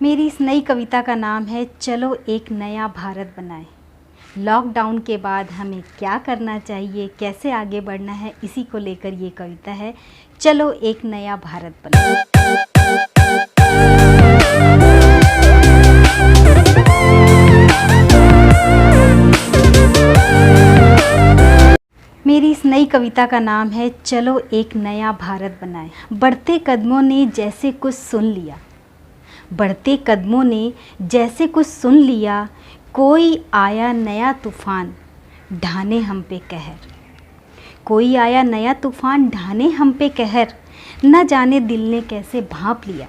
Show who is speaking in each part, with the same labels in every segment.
Speaker 1: मेरी इस नई कविता का नाम है चलो एक नया भारत बनाएं। लॉकडाउन के बाद हमें क्या करना चाहिए, कैसे आगे बढ़ना है, इसी को लेकर ये कविता है। चलो एक नया भारत बनाएं। मेरी इस नई कविता का नाम है चलो एक नया भारत बनाएं। बढ़ते कदमों ने जैसे कुछ सुन लिया, बढ़ते कदमों ने जैसे कुछ सुन लिया, कोई आया नया तूफान ढाने हम पे कहर। कोई आया नया तूफान ढाने हम पे कहर, न जाने दिल ने कैसे भांप लिया।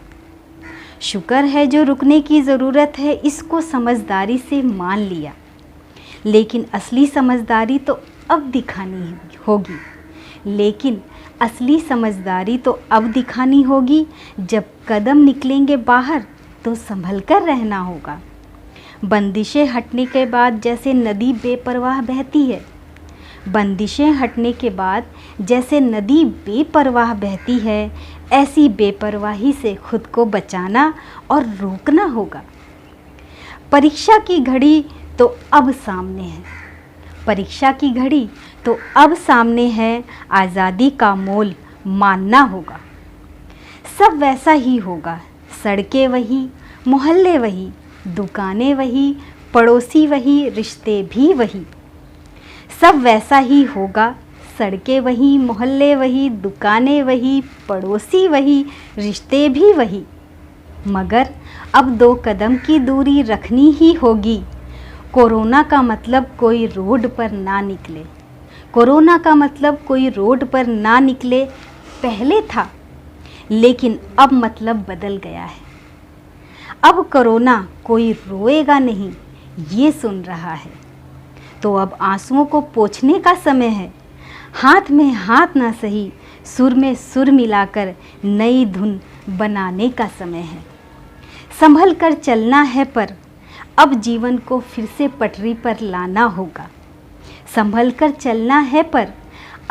Speaker 1: शुक्र है जो रुकने की ज़रूरत है, इसको समझदारी से मान लिया। लेकिन असली समझदारी तो अब दिखानी होगी, लेकिन असली समझदारी तो अब दिखानी होगी। जब कदम निकलेंगे बाहर तो संभल कर रहना होगा। बंदिशें हटने के बाद जैसे नदी बेपरवाह बहती है, बंदिशें हटने के बाद जैसे नदी बेपरवाह बहती है, ऐसी बेपरवाही से खुद को बचाना और रोकना होगा। परीक्षा की घड़ी तो अब सामने है, परीक्षा की घड़ी तो अब सामने है, आज़ादी का मोल मानना होगा। सब वैसा ही होगा, सड़कें वही, मोहल्ले वही, दुकानें वही, पड़ोसी वही, रिश्ते भी वही। सब वैसा ही होगा, सड़कें वही, मोहल्ले वही, दुकानें वही, पड़ोसी वही, रिश्ते भी वही। मगर अब 2 कदम की दूरी रखनी ही होगी। कोरोना का मतलब कोई रोड पर ना निकले, कोरोना का मतलब कोई रोड पर ना निकले पहले था, लेकिन अब मतलब बदल गया है। अब कोरोना कोई रोएगा नहीं, ये सुन रहा है। तो अब आंसुओं को पोंछने का समय है। हाथ में हाथ ना सही, सुर में सुर मिलाकर नई धुन बनाने का समय है। संभल कर चलना है, पर अब जीवन को फिर से पटरी पर लाना होगा। संभल कर चलना है, पर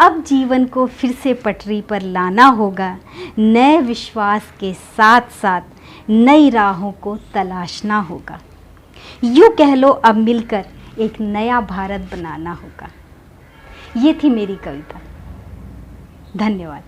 Speaker 1: अब जीवन को फिर से पटरी पर लाना होगा। नए विश्वास के साथ साथ नई राहों को तलाशना होगा। यूँ कह लो अब मिलकर एक नया भारत बनाना होगा। ये थी मेरी कविता। धन्यवाद।